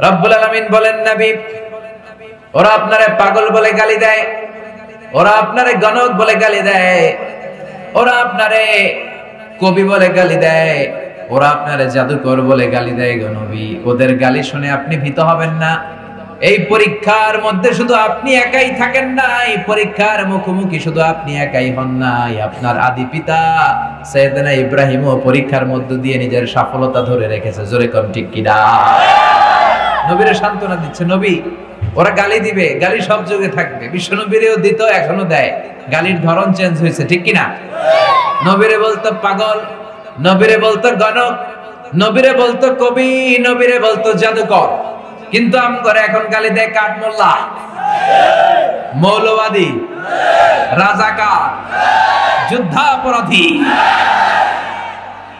রব্বুল আলামিন বলেন, নবী, ওরা আপনারে পাগল বলে গালি দেয়, ওরা আপনারে গণক বলে গালি দেয়, ওরা আপনারে কবি বলে গালি দেয়, ওরা আপনারে জাদুকর বলে গালি দেয় গো নবী। ওদের গালি শুনে আপনি ভীত হবেন না। এই পরীক্ষার মধ্যে শুধু আপনি একাই থাকেন না, এই পরীক্ষার মুখোমুখি শুধু আপনি একাই হন নাই, আপনার আদি পিতা সাইয়েদনা ইব্রাহিমও পরীক্ষার মধ্য দিয়ে নিজের সফলতা ধরে রেখেছে। জোরে কোন ঠিক কিনা? নবীরে সান্ত্বনা দিচ্ছে, নবী ওরা গালি দিবে, গালি সব যুগে থাকবে, বিশ্ব নবীরেও দিত, এখনো দেয়, গালির ধরন চেঞ্জ হয়েছে, ঠিক কিনা? নবীরে বলতো পাগল, নবীরে বলতো গণক, নবীরে বলতো কবি, নবীরে বলতো জাদুকর, কিন্তু আমগরে এখন গালি দেয় কাঠমোল্লা, মৌলবাদী, রাজাকার, যুদ্ধাপরাধী,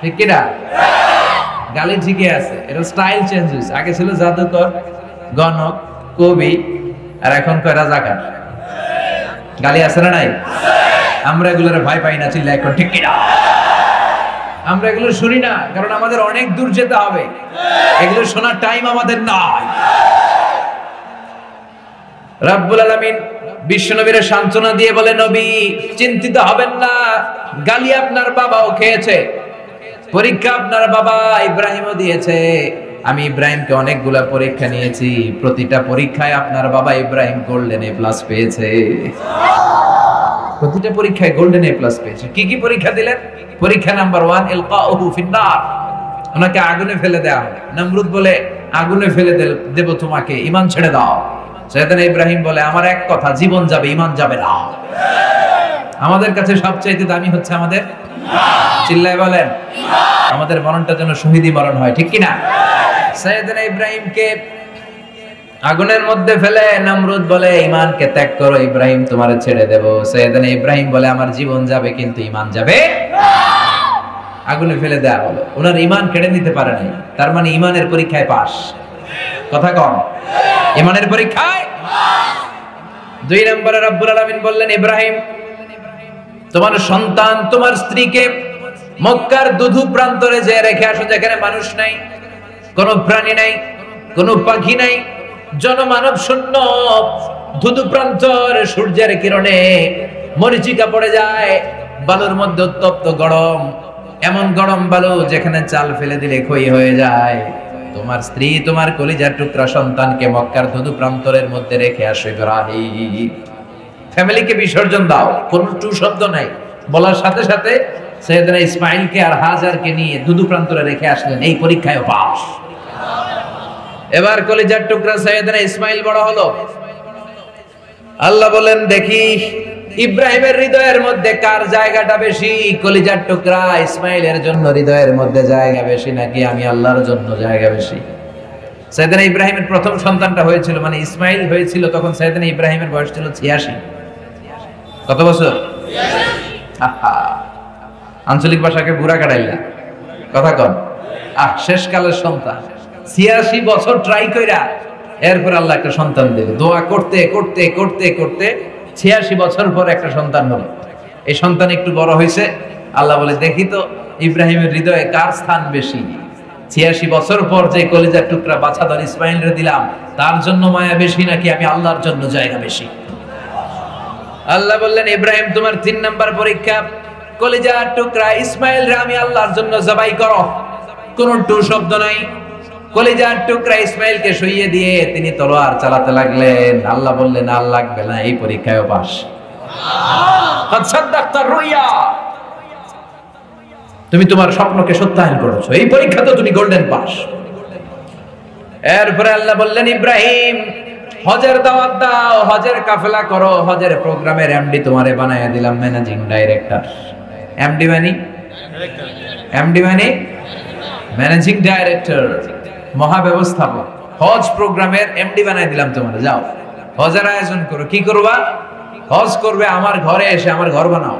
ঠিক কিনা? গালি ঠিকই আছে, এটা স্টাইল চেঞ্জ হয়েছে। আগে ছিল জাদুকর, গণক, কবি, আর এখন কয় রাজাকার। গালি আছে না নাই? আমরা এগুলোর ভয় পাই না, চিল্লা এখন ঠিক কিনা? আমরা এগুলো শুনি না, কারণ আমাদের অনেক দূর যেতে হবে, এগুলো শোনার টাইম আমাদের নাই। রব্বুল আলামিন বিশ্বনবীর সান্ত্বনা দিয়ে বলে, নবী চিন্তিত হবেন না, গালি আপনার বাবাও খেয়েছে, পরীক্ষা আপনার বাবা ইব্রাহিমও দিয়েছে। আমি ইব্রাহিমকে অনেকগুলা পরীক্ষা নিয়েছি, প্রতিটা পরীক্ষায় আপনার বাবা ইব্রাহিম গোল্ডেন এ প্লাস পেয়েছে। প্রতিটা পরীক্ষায় গোল্ডেন এ প্লাস পেয়েছে। কি কি পরীক্ষা দিলেন? পরীক্ষা নাম্বার 1, ইলকাউহু ফিন্নার, ওনাকে আগুনে ফেলে দেওয়া হবে। নমরুদ বলে, আগুনে ফেলে দেব তোমাকে, ঈমান ছেড়ে দাও। সাইয়েদনা ইব্রাহিম বলে, আমার এক কথা, জীবন যাবে, ঈমান যাবে না। আমাদের কাছে সবচাইতে দামি হচ্ছে আমাদের ঈমান। চিল্লায় বলেন ঈমান। আমাদের মরণটা যেন শহীদি মরণ হয়, ঠিক কি না? সাইয়েদনা ইব্রাহিমকে আগুনের মধ্যে ফেলে নমরুদ বলে, ঈমানকে ত্যাগ করো, ইব্রাহিম তোমারে ছেড়ে দেব। সাইয়েদনা ইব্রাহিম বলে, আমার জীবন যাবে কিন্তু ঈমান যাবে না। আগুনে ফেলে দেয়া হলো, ওনার ঈমান কেড়ে নিতে পারে নাই। তার মানে ঈমানের পরীক্ষায় পাস। কথা কম, ঈমানের পরীক্ষায় পাস। 2 নম্বরে রব্বুল আলামিন বললেন, ইব্রাহিম তোমার সন্তান, তোমার স্ত্রীকে মক্কার দুধু প্রান্তরে যে রেখে আসো, যেখানে মানুষ নাই, কোন প্রাণী নাই, কোন পাখি নাই, জনমানব শূন্য, ধুধু প্রান্তর, সূর্যের কিরণে মরিচিকা পড়ে যায়, বালুর মধ্যে উত্তপ্ত গরম, এমন গরম বালু যেখানে চাল ফেলে দিলে ক্ষয় হয়ে যায়। তোমার স্ত্রী, তোমার কলিজার টুকরা সন্তানকে মক্কার ধুধু প্রান্তরের মধ্যে রেখে আসো ইব্রাহিম। ফ্যামিলিকে বিসর্জন দাও, কোন টু শব্দ নাই, বলার সাথে সাথে সাইয়েদনা ইসমাইলকে আর হাজারকে নিয়ে ধুধু প্রান্তরে রেখে আসলেন। এই পরীক্ষায় পাস। এবার কলিজার টুকরা সাইয়েদনা ইসমাইল বড় হলো। আল্লাহ বলেন, দেখি ইব্রাহিমের হৃদয়ের মধ্যে কার জায়গাটা বেশি? কলিজার টুকরা ইসমাইলের জন্য হৃদয়ের মধ্যে জায়গা বেশি, নাকি আমি আল্লাহর জন্য জায়গা বেশি? সাইয়েদনা ইব্রাহিমের প্রথম সন্তানটা হয়েছিল, মানে ইসমাইল হয়েছিল, তখন সাইয়েদনা ইব্রাহিমের বয়স ছিল 86। কত বছর? 86। আঞ্চলিক ভাষাকে বুড়া কাটাইলা, কথা কন। শেষকালের সন্তান, 86 বছর ট্রাই কইরা এরপর আল্লাহ একটা সন্তান দিল। দোয়া করতে করতে করতে করতে 86 বছর পর একটা সন্তান হলো। এই সন্তান একটু বড় হয়েছে, আল্লাহ বলে, দেখি তো ইব্রাহিমের হৃদয়ে কার স্থান বেশি। 86 বছর পর যে কলিজার টুকরা বাছাধর ইসমাইলরে দিলাম, তার জন্য মায়া বেশি, নাকি আমি আল্লাহর জন্য জায়গা বেশি? আল্লাহ বললেন, ইব্রাহিম তোমার 3 নাম্বার পরীক্ষা, কলিজার টুকরা ইসমাইলরে আমি আল্লাহর জন্য জবাই করো। কোন টু শব্দ নাই। কলিজার টুকরা ইসমাইলকে শুইয়ে দিয়ে তিনি তলোয়ার চালাতে লাগলেন। আল্লাহ বললেন, আর লাগবে না, এই পরীক্ষায় পাস। তুমি তোমার স্বপ্নকে সত্যায়ন করেছো, এই পরীক্ষাতে তুমি গোল্ডেন পাস। এরপরে আল্লাহ বললেন, ইব্রাহিম হজের দাওয়াত দাও, হজের কাফেলা করো, হজের প্রোগ্রামের এমডি তোমারে বানায়া দিলাম, ম্যানেজিং ডাইরেক্টর। এমডি মানে ম্যানেজিং ডাইরেক্টর, মহাব্যবস্থাপক। হজ প্রোগ্রামের এমডি বানাই দিলাম তোমারে, যাও হজের আয়োজন করো। কি করবা? হজ করবে, আমার ঘরে এসে আমার ঘর বানাও।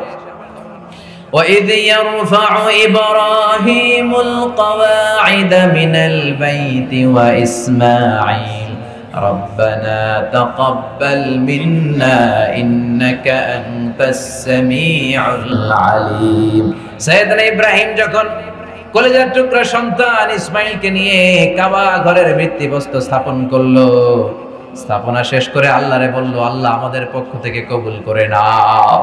وَإِذْ يَرْفَعُ إِبْرَاهِيمُ الْقَوَاعِدَ مِنَ الْبَيْتِ وَإِسْمَاعِيلُ رَبَّنَا تَقَبَّلْ مِنَّا إِنَّكَ أَنْتَ السَّمِيعُ الْعَلِيمُ। সাইয়েদনা ইব্রাহিম যখন কলেজার টুকরা সন্তান ইসমাইলকে নিয়ে কাবা ঘরের ভিত্তিপ্রস্তর স্থাপন করলো। স্থাপনা শেষ করে আল্লাহরে বলল, আল্লাহ আমাদের পক্ষ থেকে কবুল করে নাও।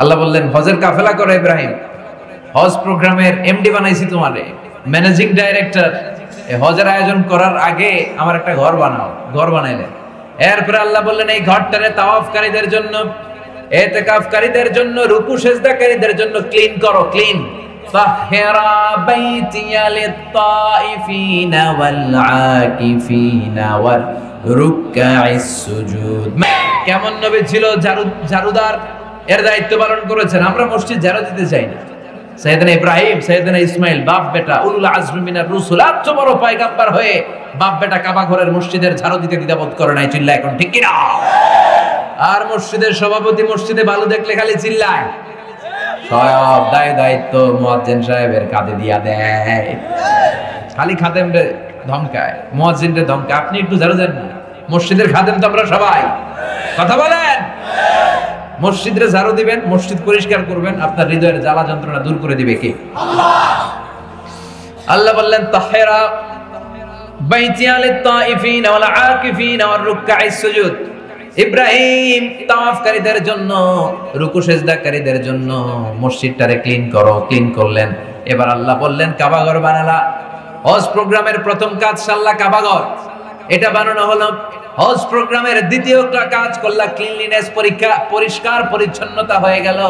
আল্লাহ বললেন, হজের কাফেলা করো ইব্রাহিম, হজ প্রোগ্রামের এমডি বানাইছি তোমারে, ম্যানেজিং ডাইরেক্টর। এই হজের আয়োজন করার আগে আমার একটা ঘর বানাও। ঘর বানাইলেন। এরপরে আল্লাহ বললেন, এই ঘরটারে তাওয়াফকারীদের জন্য, ইতিকাফকারীদের জন্য, রুকু সিজদাকারীদের জন্য ক্লিন করো, ক্লিন। তাহহিরা বাইতিয়া লিত-তাইফিনা ওয়াল আকিফিনা ওয়ার রুকআইস সুজুদ। কেমন নবী ছিল, ঝাড়ুদার এর দায়িত্ব পালন করেছেন। আমরা মসজিদ ঝাড়ু দিতে চাই না। সাইয়েদনা ইব্রাহিম, সাইয়েদনা ইসমাইল, বাপ বেটা উলুল আজমি মিনার রাসূল, এত বড় পয়গম্বর হয়ে বাপ বেটা কাবা ঘরের মসজিদের ঝাড়ু দিতে দ্বিধাবোধ করে নাই। চিল্লা এখন ঠিক কি না? আর মসজিদের সভাপতি মসজিদে বালু দেখলে খালি চিল্লায়। সব দায়িত্ব মুয়াজ্জিন সাহেবের কাঁধে দিয়া দেয়। খালি খাদেমরে ধমকায়, মুয়াজ্জিনরে ধমকায়, আপনি একটু ঝাড়ু দেন না। মসজিদের খাদেম তো আমরা সবাই। কথা বলেন। মসজিদে ঝাড়ু দিবেন, মসজিদ পরিষ্কার করবেন, আপনার হৃদয়ের জ্বালা যন্ত্রণা দূর করে দিবে কে? আল্লাহ বললেন, তাহহিরা বাইতিয়া লিত-তাইফিনা ওয়াল আকিফিনা ওয়ার রুকআইস সুজুদ। ইব্রাহিম তাওয়াফকারীদের জন্য, রুকু সিজদাকারীদের জন্য মসজিদটারে ক্লিন করো। ক্লিন করলেন। এবার আল্লাহ বললেন, কাবা ঘর বানালা। হজ প্রোগ্রামের প্রথম কাজ সাল্লা কাবা ঘর, এটা বানানো হলো। হজ প্রোগ্রামের দ্বিতীয় কাজ করলা ক্লিনলিনেস, পরীক্ষা, পরিষ্কার পরিচ্ছন্নতা হয়ে গেল।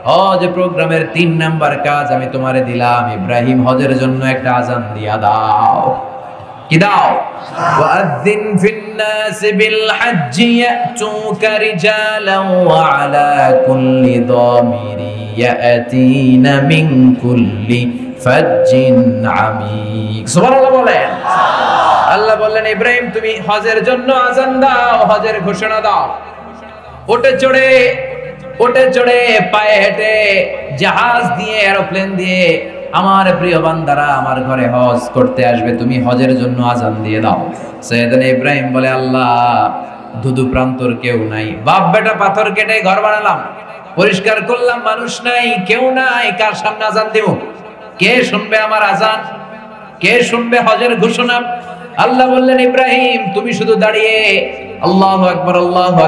হজ প্রোগ্রামের 3 নাম্বার কাজ আমি তোমারে দিলাম, ইব্রাহিম হজের জন্য একটা আযান দিয়া দাও। কি দাও? ওয়াযিন ফিন-নাস বিল-হজ্জি ইয়াতুকা রিজালান ওয়া আলা কুল্লি দামিরি ইয়াতিনা মিন কুল্লি ফাজ্জিন আমিক। সুবহানাল্লাহ বলেন। আল্লাহ বললেন, ইব্রাহিম তুমি হজের জন্য আযান দাও, হজের ঘোষণা দাও। ওটে চড়ে পায়ে হেঁটে, জাহাজ দিয়ে, এরোপ্লেন দিয়ে আমার প্রিয় বান্দারা আমার ঘরে হজ করতে আসবে, তুমি হজের জন্য আযান দিয়ে দাও। সাইয়েদনা ইব্রাহিম বলে, আল্লাহ ধুধু প্রান্তর কেউ নাই, বাপ বেটা পাথর কেটে ঘর বানালাম, পরিষ্কার করলাম, মানুষ নাই, কেউ নাই, কার সামনে আযান দেব? কে শুনবে আমার আযান? কে শুনবে হজের ঘোষণা? আল্লাহ বললেন, ইব্রাহিম তুমি শুধু দাঁড়িয়ে আল্লাহু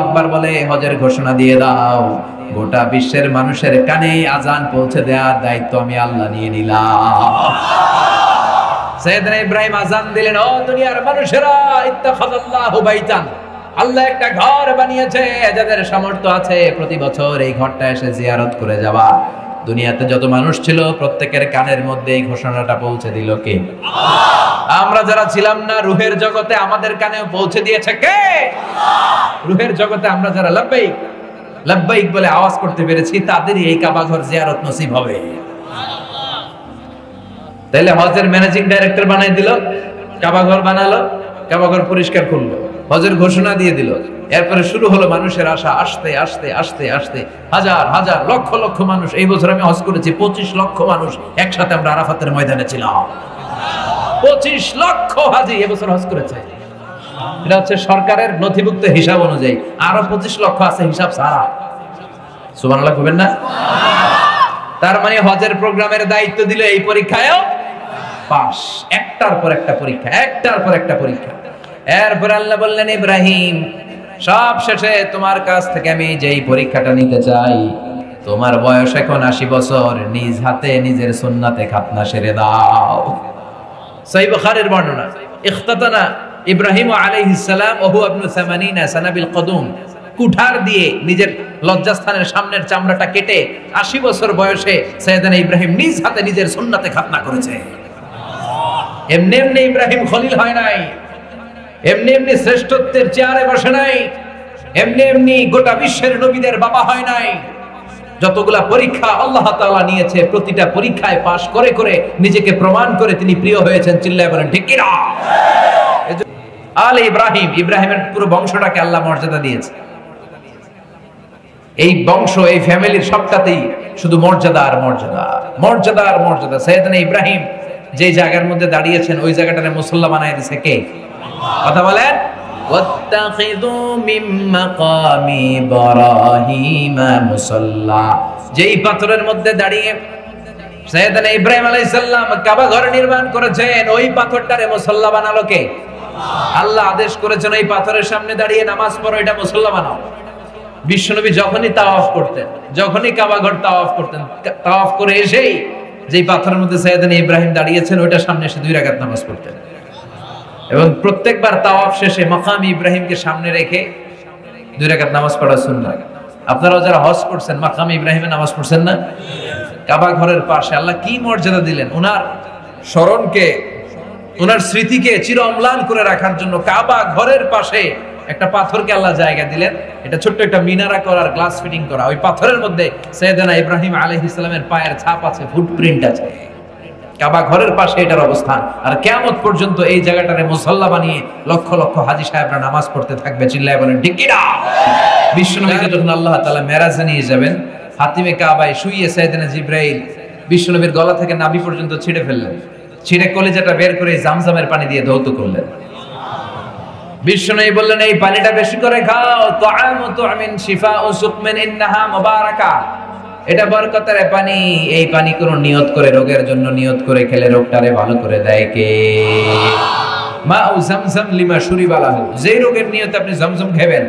আকবার বলে হজের ঘোষণা দিয়ে দাও। গোটা বিশ্বের মানুষের কানে আযান পৌঁছে দেওয়ার দায়িত্ব আমি আল্লাহ নিয়ে নিলাম। সাইয়েদনা ইব্রাহিম আযান দিলেন, ও দুনিয়ার মানুষেরা, ইত্তাখাযাল্লাহু বাইতান, আল্লাহ একটা ঘর বানিয়েছে। যাদের সামর্থ্য আছে প্রতি বছর এই ঘরটা এসে জিয়ারত করে যাওয়া। দুনিয়াতে যত মানুষ ছিল প্রত্যেকের কানের মধ্যে এই ঘোষণাটা পৌঁছে দিল কে? আমরা যারা ছিলাম না রূহের জগতে, আমাদের কানেও পৌঁছে দিয়েছে কে? রূহের জগতে আমরা যারা লাব্বাইক লাব্বাইক বলে আওয়াজ করতে পেরেছি, তাদেরই এই কাবা ঘর জিয়ারত নসিব হবে। তাইলে হজের ম্যানেজিং ডাইরেক্টর বানাই দিল, কাবা ঘর বানালো, কাবা ঘর পরিষ্কার করলো, হজের ঘোষণা দিয়ে দিল। এরপরে শুরু হলো মানুষের আশা, আস্তে আস্তে আস্তে আস্তে হাজার হাজার লক্ষ লক্ষ মানুষ। এই বছর আমি হজ করেছি, 25 লক্ষ মানুষ একসাথে আমরা আরাফাতের ময়দানে ছিলাম। 25 লক্ষ হাজি এবছর হজ করেছে। এটা হচ্ছে সরকারের নথিভুক্ত হিসাব অনুযায়ী। আরো 25 লক্ষ আছে হিসাব ছাড়া। সুবহানাল্লাহ কইবেন না? তার মানে হজের প্রোগ্রামের দায়িত্ব দিল, এই পরীক্ষায়ও পাস। একটার পর একটা পরীক্ষা, একটার পর একটা পরীক্ষা। এরপর আল্লাহ বললেন, ইব্রাহিম সব শেষে তোমার কাছ থেকে আমি যেই পরীক্ষাটা নিতে চাই, তোমার বয়স এখন 80 বছর, নিজ হাতে নিজের সুন্নাতে খাতনা সেরে দাও। সহিহ বুখারীর বর্ণনা, ইখতাতানা ইব্রাহিম আলাইহিস সালাম ওয়া হুয়া ইবনু 80 সানা বিল কদুম, কুঠার দিয়ে নিজের লজ্জাস্থানের সামনের চামড়াটা কেটে 80 বছর বয়সে সাইয়েদনা ইব্রাহিম নিজ হাতে নিজের সুন্নাতে খাতনা করেছে। এমনি এমনি ইব্রাহিম খলিল হয় নাই, এমনি এমনি শ্রেষ্ঠত্বের চেয়ারে বসে নাই, এমনি এমনি গোটা বিশ্বের নবীদের বাবা হয় নাই। যতগুলা পরীক্ষা আল্লাহ তাআলা নিয়েছে, প্রতিটা পরীক্ষায় পাশ করে করে নিজেকে প্রমাণ করে তিনি প্রিয় হয়েছেন। চিল্লায় বলেন ঠিক কি না? আলে ইব্রাহিম, ইব্রাহিমের পুরো বংশটাকে আল্লাহ মর্যাদা দিয়েছে। এই বংশ, এই ফ্যামিলির সবটাতেই শুধু মর্যাদা আর মর্যাদা, মর্যাদা আর মর্যাদা। সাইয়েদনা ইব্রাহিম যে জায়গার মধ্যে দাঁড়িয়েছেন ওই জায়গাটারে মুসল্লা বানায় দিয়েছে কে? কথা বলেন। ওয়াত্তাখিযু মিন মাকামি ইব্রাহিম মুসাল্লা, যেই পাথরের মধ্যে দাঁড়িয়ে সাইয়েদনা ইব্রাহিম আলাইহিস সালাম কাবা ঘর নির্মাণ করেছেন, ওই পাথরটারে মুসল্লা বানালো কে? আল্লাহ আদেশ করেছেন ওই পাথরের সামনে দাঁড়িয়ে নামাজ পড়ো, এটা মুসল্লা বানাও। বিশ্বনবী যখনই তাওয়াফ করতেন, যখনই কাবা ঘর তাওয়াফ করতেন, তাওয়াফ করে এসেই যেই পাথরের মধ্যে সাইয়েদনা ইব্রাহিম দাঁড়িয়েছেন ওইটার সামনে এসে 2 রাকাত নামাজ পড়তেন। এবং প্রত্যেকবার তাওয়াফ শেষে মাকাম ইব্রাহিমকে সামনে রেখে 2 রাকাত নামাজ পড়া সুন্নাহ। আপনারাও যারা হজ করছেন মাকাম ইব্রাহিমে নামাজ পড়ছেন না? কাবা ঘরের পাশে আল্লাহ কি মর্যাদা দিলেন, ওনার স্মরণকে, ওনার স্মৃতিকে চির অম্লান করে রাখার জন্য কাবা ঘরের পাশে একটা পাথরকে আল্লাহ জায়গা দিলেন। এটা ছোট্ট একটা মিনারা করার, গ্লাস ফিটিং করা। ওই পাথরের মধ্যে সাইয়েদনা ইব্রাহিম আলাইহিস সালামের পায়ের ছাপ আছে, ফুটপ্রিন্ট আছে। কাবা ঘরের পাশে এটার অবস্থান। আর কিয়ামত পর্যন্ত এই জায়গাটারে মুসল্লা বানিয়ে লক্ষ লক্ষ হাজী সাহেবরা নামাজ পড়তে থাকবে। চিল্লায় বলেন ঠিক কি না? বিশ্বনবীকে যখন আল্লাহ তাআলা মেরাজে নিয়ে যাবেন, হাতিমে কাবায় শুইয়ে সাইয়েদনা জিবরাইল বিশ্বনবীর গলা থেকে নাভি পর্যন্ত ছিঁড়ে ফেললেন। ছিঁড়ে কলিজাটা বের করে জামজামের পানি দিয়ে ধৌত করলেন। বিশ্বনবী বললেন এই পানিটা বেশি করে খাও, তুআমু তুআমিন শিফাউ সুকমিন ইন্নাহা মুবারাকা। এটা বরকতের পানি। এই পানি কোন নিয়ত করে রোগের জন্য নিয়ত করে খেলে রোগটারে ভালো করে দেয় কে? মাউ জামজাম লিমা শুরিবা লাহু। যে রোগের নিয়তে আপনি জামজাম খাবেন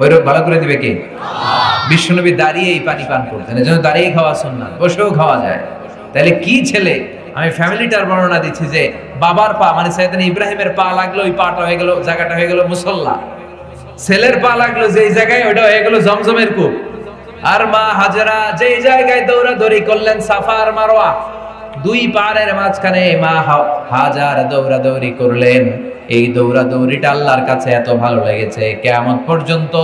ওই রোগ ভালো করে দিবে কে? বিশ্বনবী দাঁড়িয়ে এই পানি পান করতেন। এজন্য দাঁড়িয়ে খাওয়া সুন্নাহ, বসেও খাওয়া যায়। তাহলে কি ছেলে, আমি ফ্যামিলিটার বর্ণনা দিচ্ছি যে বাবার পা মানে সাইয়েদনা ইব্রাহিমের পা লাগলো, ওই পাটা হয়ে গেল, জায়গাটা হয়ে গেল মুসল্লা। ছেলের পা লাগলো যেই জায়গায়, ওটা হয়ে গেল জমজমের কূপ। আর মা হাজেরা যেই জায়গায় দৌড়াদৌড়ি করলেন সাফা আর মারওয়া, 2 পাহাড়ের মাঝখানে মা হাজার দৌড়াদৌড়ি করলেন। এই দৌড়াদৌড়িটা আল্লাহর কাছে এত ভালো লেগেছে, কিয়ামত পর্যন্ত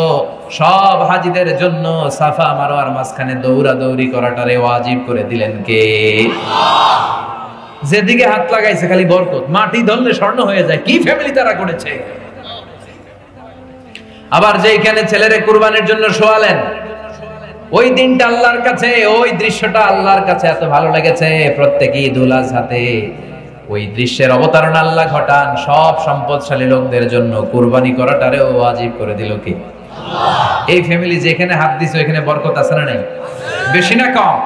সব হাজীদের জন্য সাফা মারওয়ার মাঝখানে দৌড়াদৌড়ি করাটারে ওয়াজিব করে দিলেন কে? যেদিকে হাত লাগাইছে খালি বরকত, মাটি ধরলে স্বর্ণ হয়ে যায়। কি ফ্যামিলি তারা করেছে! আবার যেখানে ছেলেরে কুরবানির জন্য শোয়ালেন, ওই দিনটা আল্লাহর কাছে, ওই দৃশ্যটা আল্লাহর কাছে এত ভালো লেগেছে, প্রত্যেকই ঈদ উল আজহাতে ওই দৃশ্যের অবতারণা আল্লাহ ঘটান। সব সম্পদশালী লোকদের জন্য কুরবানি করাটারেও ওয়াজিব করে দিল কি? এই ফ্যামিলি যেখানে হাত দিছে ওইখানে বরকত আছে না নাই? বেশি না কম?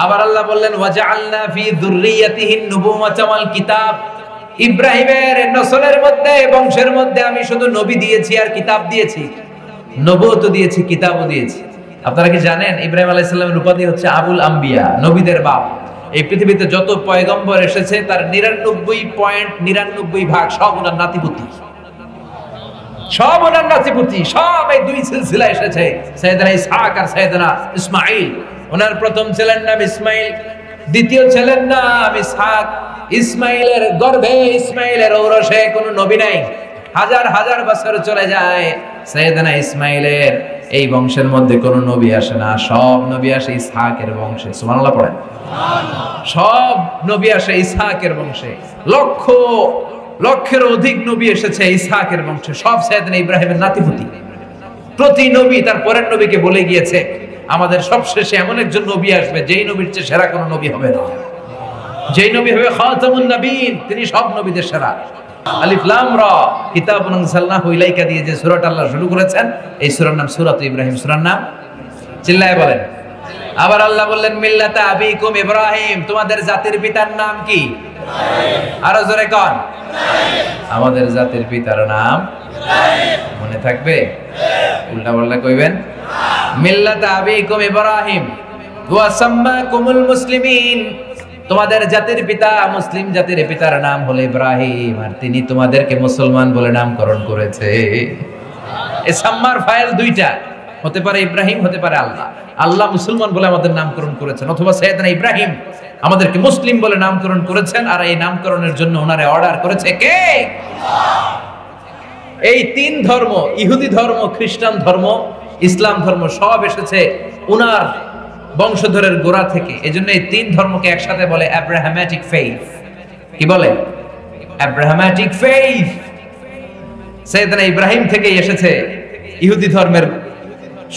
আবার আল্লাহ বললেন ওয়াজআলনা ফি যুররিয়াতিহিন নুবুওয়াতা ওয়াল কিতাব। ইব্রাহিমের নসলের মধ্যে, বংশের মধ্যে আমি শুধু নবী দিয়েছি আর কিতাব দিয়েছি। নবুয়ত দিয়েছি, কিতাবও দিয়েছি। আপনারা কি জানেন ইব্রাহিম আলাইহিস সালামের উপাধি হচ্ছে আবুল আম্বিয়া, নবীদের বাপ। এই পৃথিবীতে যত পয়গম্বর এসেছে তার 99.99% সব ওনার নাতিপুতি, সব ওনার নাতিপুতি, সব এই 2 সিলসিলা এসেছে, সাইয়েদনা ইসহাক আর সাইয়েদনা ইসমাঈল। ওনার প্রথম ছেলের নাম ইসমাঈল, দ্বিতীয় ছেলের নাম ইসহাক। ইসমাঈলের গর্ভে, ইসমাঈলের ঔরসে কোনো নবী নাই। হাজার হাজার বছর চলে যায়, সাইয়েদনা ইসমাঈলের এই বংশের মধ্যে কোনো নবী আসে না। সব নবী আসে ইসহাকের বংশে। সুবহানাল্লাহ পড়েন। সব নবী আসে ইসহাকের বংশে। লক্ষ লক্ষের অধিক নবী এসেছে ইসহাকের বংশে, সব সাইয়েদনা ইব্রাহিমের নাতিপুতি। প্রতি নবী তার পরের নবীকে বলে গিয়েছে আমাদের সবশেষে এমন একজন নবী আসবে যেই নবীর চেয়ে সেরা কোনো নবী হবে না। যেই নবী হবে খাতামুন নবীন, তিনি সব নবীদের সেরা। আলিফ লাম রা কিতাবুন আনজালনাহু ইলাইকা দিয়ে যে সূরাটা আল্লাহ শুরু করেছেন, এই সূরার নাম সূরাত ইব্রাহিম। সূরার নাম চিল্লায়ে বলেন। আবার আল্লাহ বললেন মিল্লাতা আবিকুম ইব্রাহিম, তোমাদের জাতির পিতার নাম কি? আরো জোরে কোন? আমাদের জাতির পিতার নাম মনে থাকবে? উল্টা পাল্টা কইবেন? মিল্লাতা আবিকুম ইব্রাহিম ওয়া সাম্মাকুমুল মুসলিমিন, তোমাদের জাতির পিতা, মুসলিম জাতির পিতার নাম হলো ইব্রাহিম, আর তিনি তোমাদেরকে মুসলমান বলে নামকরণ করেছে। এই সাম্মার ফাইল 2টা হতে পারে, ইব্রাহিম হতে পারে আল্লাহ। আল্লাহ মুসলমান বলে আমাদের নামকরণ করেছেন, অথবা সাইয়েদনা ইব্রাহিম আমাদেরকে মুসলিম বলে নামকরণ করেছেন, আর এই নামকরণের জন্য ওনারে অর্ডার করেছে কে? এই 3 ধর্ম, ইহুদি ধর্ম, খ্রিস্টান ধর্ম, ইসলাম ধর্ম, সব এসেছে উনার বংশধরের গোড়া থেকে। এজন্য এই 3 ধর্মকে একসাথে বলে আব্রাহামেটিক ফেইথ। কি বলে? আব্রাহামেটিক ফেইথ। সাইয়েদনা ইব্রাহিম থেকেই এসেছে ইহুদি ধর্মের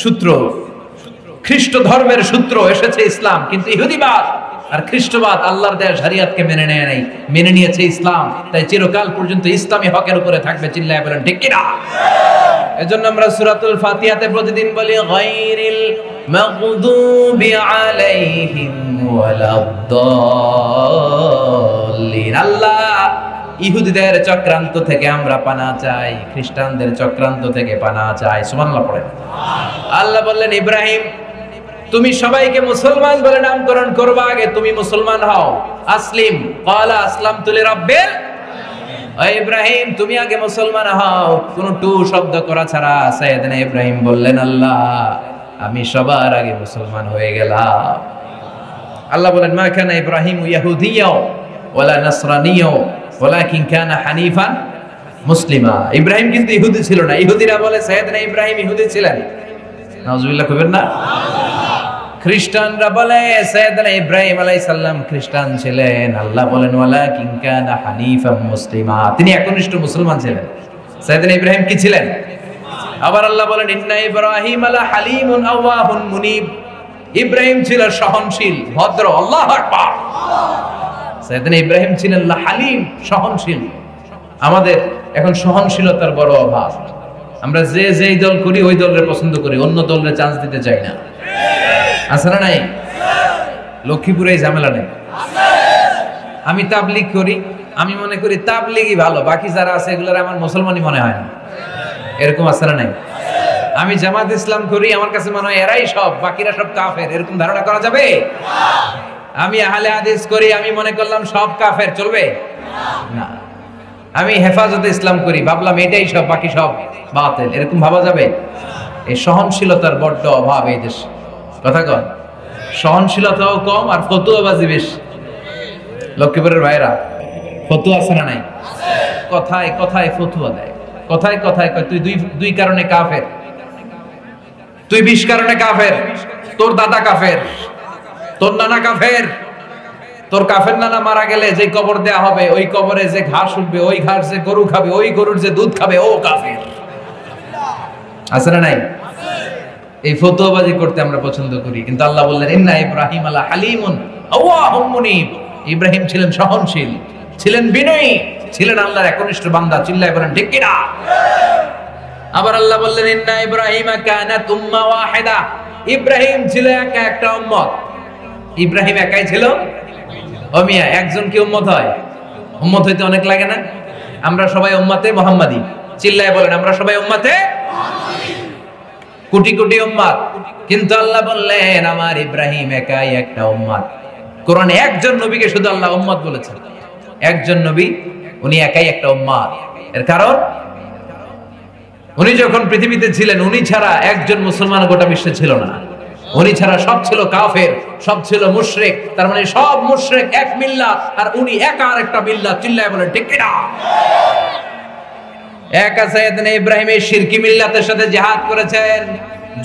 সূত্র, খ্রিস্ট ধর্মের সূত্র এসেছে ইসলাম। কিন্তু ইহুদিবাদ আর খ্রিস্টবাদ আল্লাহর দেয়া শরিয়তকে মেনে নেয় নাই, মেনে নিয়েছে ইসলাম। তাই চিরকাল পর্যন্ত ইসলামী হকের উপরে থাকবে। চিল্লায় বলেন ঠিক কিনা? এজন্য আমরা সূরাতুল ফাতিহাতে প্রতিদিন বলি গায়রিল মাগদুবি আলাইহিম ওয়ালাদ-দাল্লিন। আল্লাহ ইহুদিদের চক্রান্ত থেকে আমরা পানাহ চাই, খ্রিস্টানদের চক্রান্ত থেকে পানাহ চাই। সুবহানাল্লাহ পড়েন। আল্লাহ বললেন, ইব্রাহিম তুমি সবাইকে মুসলমান বলে নামকরণ করবা, আগে তুমি মুসলমান হও। আসলিম ক্বালা আসলামতু লিরাব্বিল। ইব্রাহিম তুমি আগে মুসলমান হও। কোন টু শব্দ করা ছাড়া সাইয়েদনা ইব্রাহিম বললেন, আল্লাহ আমি সবার আগে মুসলমান হয়ে গেলাম। আল্লাহ বলেন, মা কানা ইব্রাহিম ইয়াহুদিয়্যা ওয়ালা নাসরানিয়্যা ওয়ালাকিন কানা হানিফান মুসলিমা। ইব্রাহিম কিন্তু ইহুদি ছিল না। ইহুদিরা বলে সাইয়েদনা ইব্রাহিম ইহুদি ছিলেন। নাউজুবিল্লাহ কইবেন না? খ্রিস্টানরা বলে সাইয়েদনা ইব্রাহিম আলাইহিস সালাম খ্রিস্টান ছিলেন। আল্লাহ বলেন, ওয়ালাকিন কানা হানিফাম মুসলিমা, তিনি একনিষ্ঠ মুসলমান ছিলেন। সাইয়েদনা ইব্রাহিম কি ছিলেন? আবার আল্লাহ বলেন, ইন্না ইব্রাহিম আলা হালিমুন আওয়াহুন মুনিব, ইব্রাহিম ছিল সহনশীল, ভদ্র। আল্লাহু আকবার। সাইয়েদনা ইব্রাহিম ছিলেন হালিম, সহনশীল। আমাদের এখন সহনশীলতার বড় অভাব। আমরা যেই দল করি ওই দলের পছন্দ করি, অন্য দলের চান্স দিতে চাই না। আছে না নাই? লক্ষ্মীপুরে এই ঝামেলা নেই। আমি তাবলীগ করি, আমি মনে করি তাবলীগই ভালো, বাকি যারা আছে এগুলোর আমার মুসলমানই মনে হয় না। এরকম আছে না নাই? আমি জামাত ইসলাম করি, আমার কাছে মনে হয় এরাই সব, বাকিরা সব কাফের। এরকম ধারণা করা যাবে? আমি আহলে হাদিস করি, আমি মনে করলাম সব কাফের, চলবে না। আমি হেফাজতে ইসলাম করি, ভাবলাম এটাই সব, বাকি সব বাতিল। এরকম ভাবা যাবে? এই সহনশীলতার বড্ড অভাব এই দেশে। কথা কন, সহনশীলতাও কম আর ফতুয়াবাজি বেশি। লক্ষ্মীপুরের ভাইরা ফতুয়া আছে না নাই? কথায় কথায় ফতুয়া দেয়, কথায় কথায় কয় তুই দুই কারণে কাফের, তুই 20 কারণে কাফের, তোর দাদা কাফের, তোর নানা কাফের, তোর কাফের নানা মারা গেলে যে কবর দেয়া হবে ওই কবরে যে ঘাস উঠবে, ওই ঘাস যে গরু খাবে, ওই গরুর যে দুধ খাবে ও কাফের। আছে না নাই? এই ফতোয়াবাজি করতে আমরা পছন্দ করি, কিন্তু আল্লাহ বললেন, ইন্না ইব্রাহিম আলা হালিমুন আওয়াহুম মুনিব, ইব্রাহিম ছিলেন সহনশীল, ছিলেন বিনয়ী, ছিলেন আল্লাহর একনিষ্ঠ বান্দা। চিল্লায় বলেন ঠিক কিনা? আবার আল্লাহ বললেন, ইন্না ইব্রাহিমা কানাত উম্মাহ ওয়াহিদা, ইব্রাহিম ছিল একা একটা উম্মত। ইব্রাহিম একাই ছিল? ও মিয়া, একজন কি উম্মত হয়? উম্মত হইতে অনেক লাগে না? আমরা সবাই উম্মতে মুহাম্মাদি। চিল্লায় বলেন, আমরা সবাই উম্মতে মুহাম্মাদি, কোটি কোটি উম্মত। কিন্তু আল্লাহ বললেন, আমার ইব্রাহিম একাই একটা উম্মত। কোরআনে একজন নবীকে শুধু আল্লাহ উম্মত বলেছেন, একজন নবী, উনি একাই একটা উম্মত। এর কারণ, উনি যখন পৃথিবীতে ছিলেন, উনি ছাড়া একজন মুসলমান গোটা বিশ্বে ছিল না। উনি ছাড়া সব ছিল কাফের, সব ছিল মুশরিক। তার মানে সব মুশরিক এক মিল্লাত, আর উনি একা আরেকটা মিল্লাত। চিল্লায় বলেন ঠিক কিনা? একা সাইয়েদনা ইব্রাহিম এই শিরকি মিল্লাতের সাথে জিহাদ করেছেন,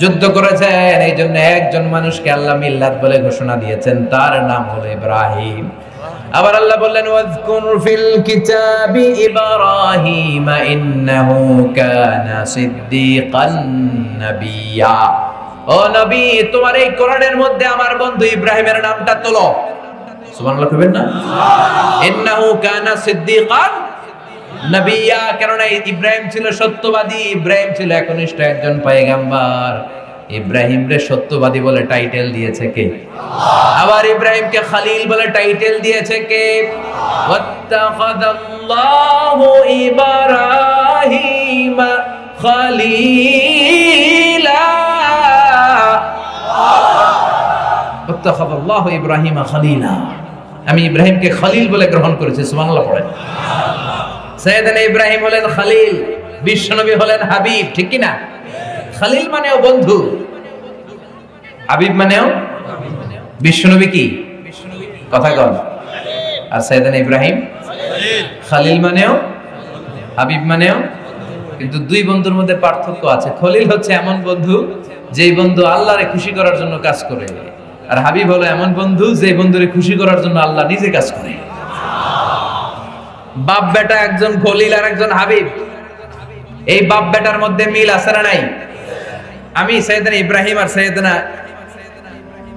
যুদ্ধ করেছেন। এই জন্য একজন মানুষকে আল্লাহ মিল্লাত বলে ঘোষণা দিয়েছেন, তার নাম হলো ইব্রাহিম। আবার আল্লাহ বললেন, ওয়াজকুর ফিল কিতাবি ইব্রাহিম ইন্নাহু কানা সিদ্দিকান নাবিয়্যা। ও নবী, তোমার এই কোরআনের মধ্যে আমার বন্ধু ইব্রাহিমের নামটা তোলো। সুবহানাল্লাহ কইবেন না? ইন্নাহু কানা সিদ্দিকান নাবিয়্যা, কারণ ইব্রাহিম ছিল সত্যবাদী, ইব্রাহিম ছিল একনিষ্ঠ একজন পয়গম্বর। ইব্রাহিম রে সত্যবাদী বলে টাইটেল দিয়েছে কে? আবার ইব্রাহিমকে খলিল বলে টাইটেল দিয়েছে কে? ওয়াত্তাখাযাল্লাহু ইব্রাহিম খলিলা, ওয়াত্তাখাযাল্লাহু ইব্রাহিম খলিলা, আমি ইব্রাহিমকে খলিল বলে গ্রহণ করেছি। সুবহানাল্লাহ পড়েন। সাইয়েদনা ইব্রাহিম হলেন খলিল, বিশ্বনবী হলেন হাবিব। ঠিক কি না? খলিল মানেও বন্ধু, হাবিব মানেও বিশ্বনবী কি? কথা কন। আর সাইয়েদনা ইব্রাহিম খলিল মানেও, হাবিব মানেও। কিন্তু দুই বন্ধুর মধ্যে পার্থক্য আছে। খলিল হচ্ছে এমন বন্ধু যেই বন্ধু আল্লাহরে খুশি করার জন্য কাজ করে, আর হাবিব হলো এমন বন্ধু যে বন্ধুরে খুশি করার জন্য আল্লাহ নিজে কাজ করে। বাপ বেটা একজন খলিল আর একজন হাবিব, এই বাপ বেটার মধ্যে মিল আছে না নাই? আমি সাইয়েদনা ইব্রাহিম আর সাইয়েদনা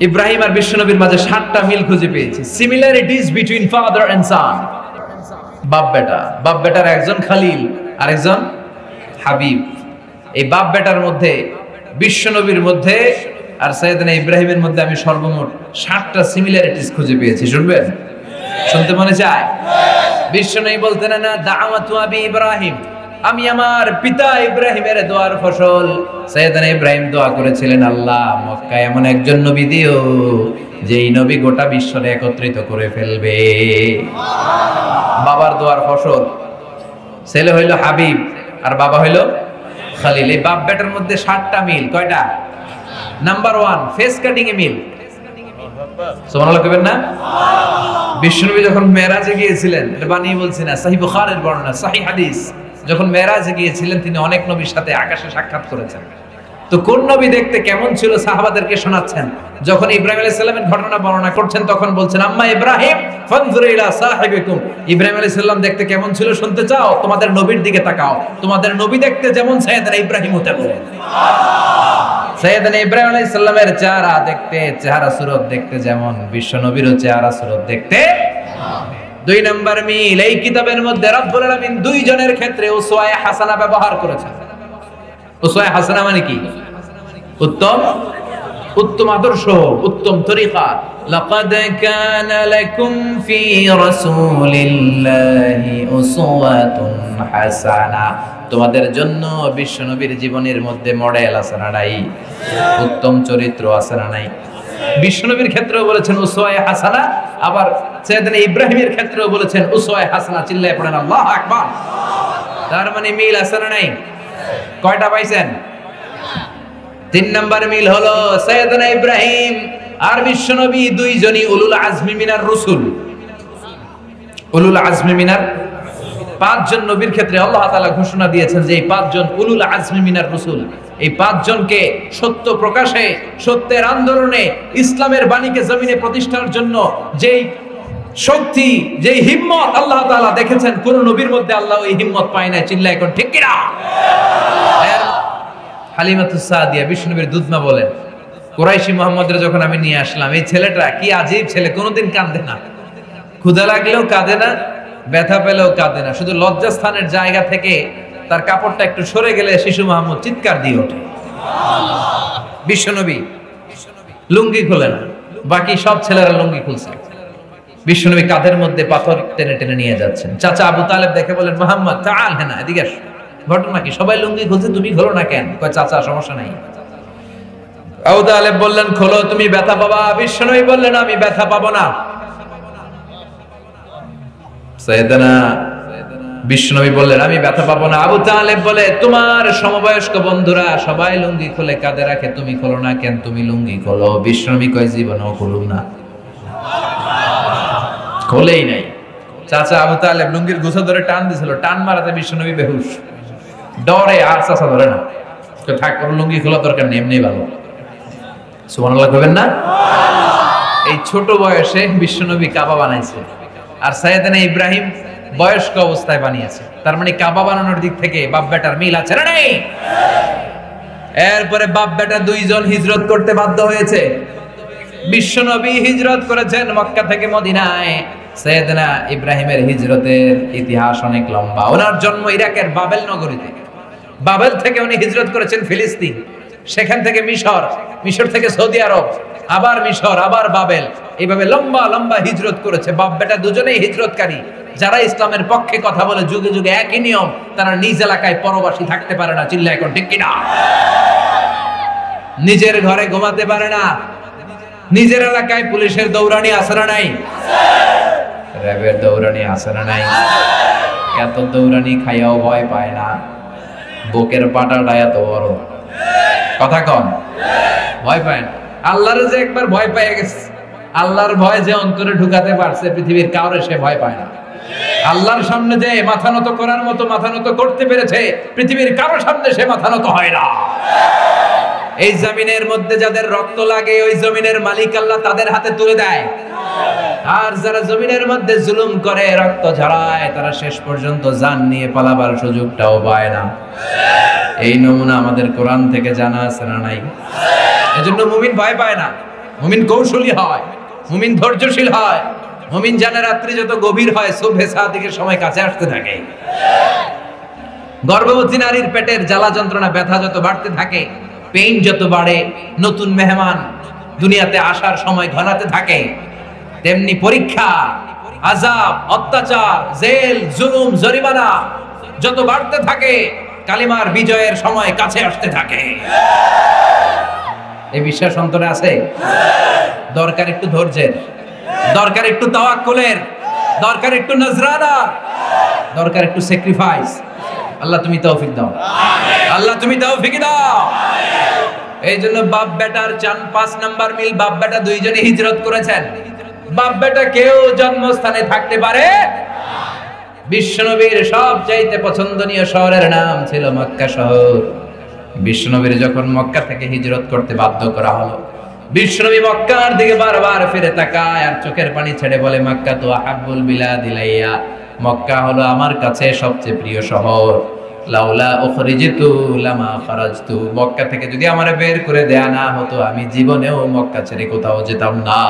ইব্রাহিম আর বিশ্বনবীর মাঝে 7টা মিল খুঁজে পেয়েছি। সিমিলারিটিজ বিটুইন ফাদার এন্ড সন। বাপ বেটার একজন খালিল আর একজন হাবিব। এই বাপ বেটার মধ্যে, বিশ্বনবীর মধ্যে আর সাইয়েদনা ইব্রাহিমের মধ্যে আমি সর্বমোট 7টা সিমিলারিটিজ খুঁজে পেয়েছি। শুনবেন? শুনতে মনে চায়? বিশ্বনবী বলতেন না দাওয়াতু আবি ইব্রাহিম, আমি আমার পিতা ইব্রাহিমের দোয়ার ফসল। সাইয়েদনা ইব্রাহিম দোয়া করেছিলেন, আল্লাহ মক্কায় এমন একজন নবী দিও যেই নবী গোটা বিশ্বকে একত্রিত করে ফেলবে। বাবার দোয়ার ফসল। ছেলে হইল হাবিব আর বাবা হইল খালিল। এই বাপ বেটার মধ্যে 7টা মিল। কয়টা? নাম্বার 1 ফেস কাটিং এ মিল। সুবহানাল্লাহ কইবেন না? বিশ্বনবী যখন মেরাজে গিয়েছিলেন, এটা বানিয়ে বলছি না, সহিহ বুখারীর বর্ণনা, সহিহ হাদিস, যখন মেরাজে গিয়েছিলেন তিনি অনেক নবীর সাথে আকাশে সাক্ষাৎ করেছেন। তো কোন নবী দেখতে কেমন ছিল সাহাবাদেরকে শোনাচ্ছেন। যখন ইব্রাহিম আলাইহিস সালামের ঘটনা বর্ণনা করছেন তখন বলছেন, আম্মা ইব্রাহিম ফানজুর ইলা সাহিবিকুম, ইব্রাহিম আলাইহিস সালাম দেখতে কেমন ছিল শুনতে চাও? তোমাদের নবীর দিকে তাকাও, তোমাদের নবী দেখতে যেমন সাইয়েদনা ইব্রাহিমও তেমন। সাইয়েদনা ইব্রাহিম আলাইহিস সালামের চেহারা সুরত দেখতে যেমন, বিশ্ব নবীরও চেহারা সুরত দেখতে। 2 নম্বর মিল, এই কিতাবের মধ্যে রব্বুল আলামিন 2 জনের ক্ষেত্রে উসওয়ায়ে হাসানা ব্যবহার করেছেন। উসওয়ায়ে হাসানা মানে কি? উত্তম আদর্শ, উত্তম তরিকা। লাকাদ কানা লাকুম ফি রাসূলিল্লাহি উসওয়াতুন হাসানা, তোমাদের জন্য বিশ্বনবীর জীবনের মধ্যে মডেল আছে না নাই? উত্তম চরিত্র আছে না নাই? বিশ্বনবীর ক্ষেত্রেও বলেছেন উসওয়ায়ে হাসানা, আবার সাইয়েদনা ইব্রাহিমের ক্ষেত্রেও বলেছেন উসওয়ায়ে হাসানা। চিল্লায়ে পড়েন আল্লাহু আকবার। তার মানে মিল আছে না নাই? কয়টা পাইছেন? 3 নম্বর মিল হলো সাইয়েদনা ইব্রাহিম আর বিশ্বনবী দুইজনই উলুল আজমি মিনার রাসূল। উলুল আজমি মিনার 5 জন নবীর ক্ষেত্রে আল্লাহ তাআলা ঘোষণা দিয়েছেন যে এই 5 জন উলুল আজমি মিনার রাসূল। এই 5 জনকে সত্য প্রকাশে, সত্যের আন্দোলনে, ইসলামের বাণীকে জমিনে প্রতিষ্ঠার জন্য যেই শক্তি, যেই হিম্মত আল্লাহ তাআলা দেখেছেন, কোন নবীর মধ্যে আল্লাহ ওই হিম্মত পায় না। চিল্লায় এখন ঠিক কি না? হালিমাতুস সাদিয়া বিশ্বনবীর দুধমা বলেন, কুরাইশি মুহাম্মদরা যখন আমি নিয়ে আসলাম, এই ছেলেটা কি আজীব ছেলে, কোনোদিন কাঁদে না, ক্ষুধা লাগলেও কাঁদে না, ব্যথা পেলেও কাঁদে না, শুধু লজ্জাস্থানের জায়গা থেকে তার কাপড়টা একটু সরে গেলে শিশু মাহমুদ চিৎকার দিয়ে ওঠে। বিশ্বনবী লুঙ্গি খুলে না, বাকি সব ছেলেরা লুঙ্গি খুলছে। বিশ্বনবী কাঁধের মধ্যে পাথর টেনে টেনে নিয়ে যাচ্ছেন। চাচা আবু তালেব দেখে বলেন, মুহাম্মদ তাআল হেনা, এদিকে আসো। ঘটনা কি? সবাই লুঙ্গি খুলছে, তুমি খোলো না কেন? কয় চাচা সমস্যা নাই। আবু তালেব বললেন, খোলো, তুমি ব্যথা পাবা। বিশ্বনবী বললেন, আমি ব্যথা পাবো না। সাইয়েদনা বিশ্বনবী বললেন, আমি ব্যথা পাবো না। আবু তালেব বলে, তোমার সমবয়স্ক বন্ধুরা সবাই লুঙ্গি খুলে কাঁধে রাখে, তুমি খোলো না কেন? তুমি লুঙ্গি খোলো। বিশ্বনবী কয়, জীবনেও খুলুম না। খোলেই নাই। চাচা আবু তালেব লুঙ্গির গোছা ধরে টান দিছিল, টান মারাতে বিশ্বনবী বেহুশ, ডরে আর চাচা ধরে না। থাক, লুঙ্গি খোলা দরকার নেই, এমনি ভালো। সুবহানাল্লাহ কইবেন না? এই ছোট বয়সে বিশ্বনবী কাবা বানাইছে, আর সাইয়েদনা ইব্রাহিম বয়স্ক অবস্থায় বানিয়েছে। তার মানে কাবা বানানোর দিক থেকে বাপ বেটার মিল আছে না নেই? এরপরে বাপ বেটা 2 জন হিজরত করতে বাধ্য হয়েছে। বিশ্বনবী হিজরত করেছেন মক্কা থেকে মদিনায়। সাইয়েদনা ইব্রাহিমের হিজরতের ইতিহাস অনেক লম্বা। ওনার জন্ম ইরাকের বাবেল নগরীতে। বাবেল থেকে উনি হিজরত করেছেন ফিলিস্তিন, সেখান থেকে মিশর, মিশর থেকে সৌদি আরব, আবার মিশর, আবার বাবেল, এইভাবে লম্বা লম্বা হিজরত করেছে। বাপ বেটা দুজনেই হিজরতকারী। যারা ইসলামের পক্ষে কথা বলে যুগে যুগে একই নিয়ম, তারা নিজ এলাকায় পরবাসী থাকতে পারে না। চিল্লা এখন ঠিক কিনা? নিজের ঘরে ঘুমাতে পারে না। নিজের এলাকায় পুলিশের দৌড়ানি আছে না নাই? র্যাবের দৌড়ানি আছে না নাই? এত দৌড়ানি খাইয়াও ভয় পায় না। বুকের পাটাটা এত বড়, কথা কন, ভয় পায় না। আল্লাহর যে একবার ভয় পেয়ে গেছে, আল্লাহর ভয় যে অন্তরে ঢুকাতে পারছে, পৃথিবীর কাউরে সে ভয় পায় না। আল্লাহর সামনে যে মাথা নত করার মতো মাথা নত করতে পেরেছে, পৃথিবীর কারোর সামনে সে মাথা নত হয় না। এই জমিনের মধ্যে যাদের রক্ত লাগে, ওই জমিনের মালিক আল্লাহ তাদের হাতে তুলে দেয়। আর যারা জমিনের মধ্যে জুলুম করে, রক্ত ঝরায়, তারা শেষ পর্যন্ত জান নিয়ে পালাবার সুযোগটাও পায় না। এই নমুনা আমাদের কোরআন থেকে জানা আছে না নাই? এজন্য মুমিন ভয় পায় না। মুমিন কৌশলী হয়, মুমিন ধৈর্যশীল হয়, মুমিন জানে রাত্রি যত গভীর হয় সুবহে সাদিকের সময় কাছে আসতে থাকে। গর্ভবতী নারীর পেটের জ্বালা যন্ত্রণা ব্যথা যত বাড়তে থাকে, পেইন যত বাড়ে, নতুন মেহমান দুনিয়াতে আসার সময় ঘনাতে থাকে, তেমনি পরীক্ষা, আযাব, অত্যাচার, জেল, জুলুম, জরিমানা যত বাড়তে থাকে, কালিমার বিজয়ের সময় কাছে আসতে থাকে। এই বিশ্বাস অন্তরে আছে? দরকার একটু ধৈর্যের, দরকার একটু তাওয়াক্কুলের, দরকার একটু নজরানা, দরকার একটু স্যাক্রিফাইস। আল্লাহ তুমি তৌফিক দাও, আল্লাহ তুমি তৌফিক দাও। এই জন্য বাপ বেটার 5 নাম্বার মিল, বাপ বেটা দুইজনে হিজরত করেছেন। বাপ বেটা কেউ জন্মস্থানে থাকতে পারে। বিশ্বনবীর সবচাইতে পছন্দনীয় শহরের নাম ছিল মক্কা শহর। বিশ্বনবীর যখন মক্কা থেকে হিজরত করতে বাধ্য করা হলো, বিশ্বনবী মক্কার দিকে বারবার ফিরে তাকায় আর চোখের পানি ছেড়ে বলে, মক্কা তো আহাব্বুল বিলাদ ইলাইয়া, মক্কা হলো আমার কাছে সবচেয়ে প্রিয় শহর। লাউলা উখরিজিতু লামা খারাজতু, মক্কা থেকে যদি আমারে বের করে দেয়া না হতো আমি জীবনেও মক্কা ছেড়ে কোথাও যেতাম না।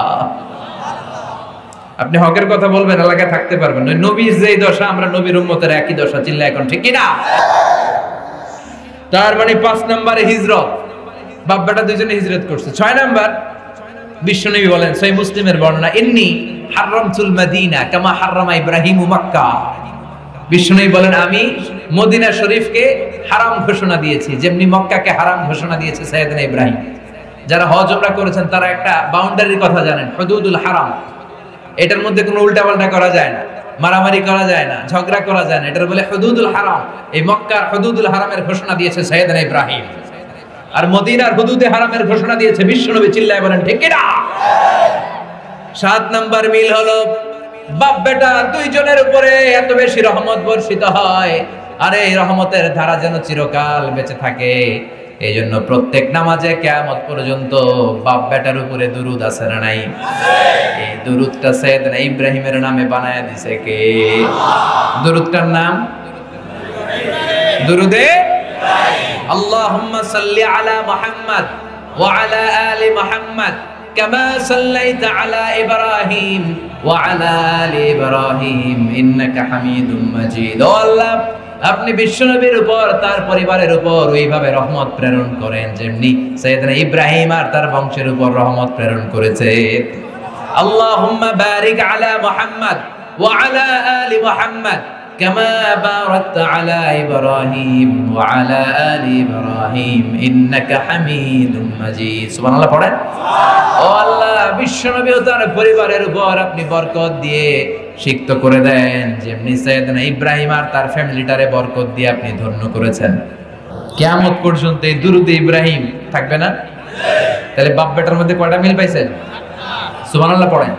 আপনি হকের কথা বলবেন, এলাকায় থাকতে পারবেন না। নবীর যেই দশা, আমরা নবীর উম্মতের একই দশা। চিল্লা এখন ঠিক কি না? তার মানে 5 নম্বরে হিজরত, বাপ বেটা দুইজনে হিজরত করছে। 6 নাম্বার, বিশ্বনবী বলেন সহিহ মুসলিমের বর্ণনা, ইন্নী হারামতুল মদিনা কামা হারামা ইব্রাহিমু মক্কা। বিশ্বনবী বলেন আমি মদিনা শরীফকে হারাম ঘোষণা দিয়েছি যেমনি মক্কাকে হারাম ঘোষণা দিয়েছে সাইয়েদনা ইব্রাহিম। যারা হজ উমরা করেছেন তারা একটা বাউন্ডারির কথা জানেন, হুদুদুল হারাম। এটার মধ্যে কোনো উল্টাপাল্টা করা যায় না, মারামারি করা যায় না, ঝগড়া করা যায় না। এটার বলে হুদুদুল হারাম। এই মক্কার হুদুদুল হারামের ঘোষণা দিয়েছে সাইয়েদনা ইব্রাহিম, আর মদিনার হুদুদে হারামের ঘোষণা দিয়েছে বিশ্বনবী। চিল্লায় বলেন ঠিক কি না? 7 নাম্বার মিল হলো, বাপ বেটা দুইজনের উপরে এত বেশি রহমত বর্ষিত হয়, আর এই রহমতের ধারা যেন চিরকাল বেঁচে থাকে। এই জন্য প্রত্যেক নামাজে কিয়ামত পর্যন্ত বাপ বেটার উপরে দুরুদ আছে না নাই? এই দুরুদটা সাইয়েদনা ইব্রাহিমের নামে বানায়া দিছে কে? দুরুদটার নাম দুরুদে ইব্রাহিম। আল্লাহুম্মা সাল্লি আলা মুহাম্মাদ ওয়া আলা আলি মুহাম্মাদ কামা সাল্লাইতা আলা ইব্রাহিম ওয়া আলা আলি ইব্রাহিম ইন্নাকা হামিদুম মাজিদ। ও আল্লাহ, আপনি বিশ্বনবীর উপর তার পরিবারের উপর ওইভাবে রহমত প্রেরণ করেন যেমনি সাইয়েদনা ইব্রাহিম আর তার বংশের উপর রহমত প্রেরণ করেছে। আল্লাহুম্মা বারিক আলা মুহাম্মাদ ওয়া আলা আলি মুহাম্মাদ কামা বারাকতা আলা ইব্রাহিম ওয়া আলা আলি ইব্রাহিম ইন্নাকা হামিদুম মাজিদ। সুবহানাল্লাহ পড়েন। ও আল্লাহ, বিশ্বনবী ও তার পরিবারের উপর আপনি বরকত দিয়ে সিক্ত করে দেন যেমনি সাইয়েদনা ইব্রাহিম আর তার ফ্যামিলিটারে বরকত দিয়ে আপনি ধন্য করেছেন। কিয়ামত পর্যন্ত এই দুরুদে ইব্রাহিম থাকবে না? তাহলে বাপ বেটার মধ্যে কয়টা মিল পাইছেন? সুবহানাল্লাহ পড়েন।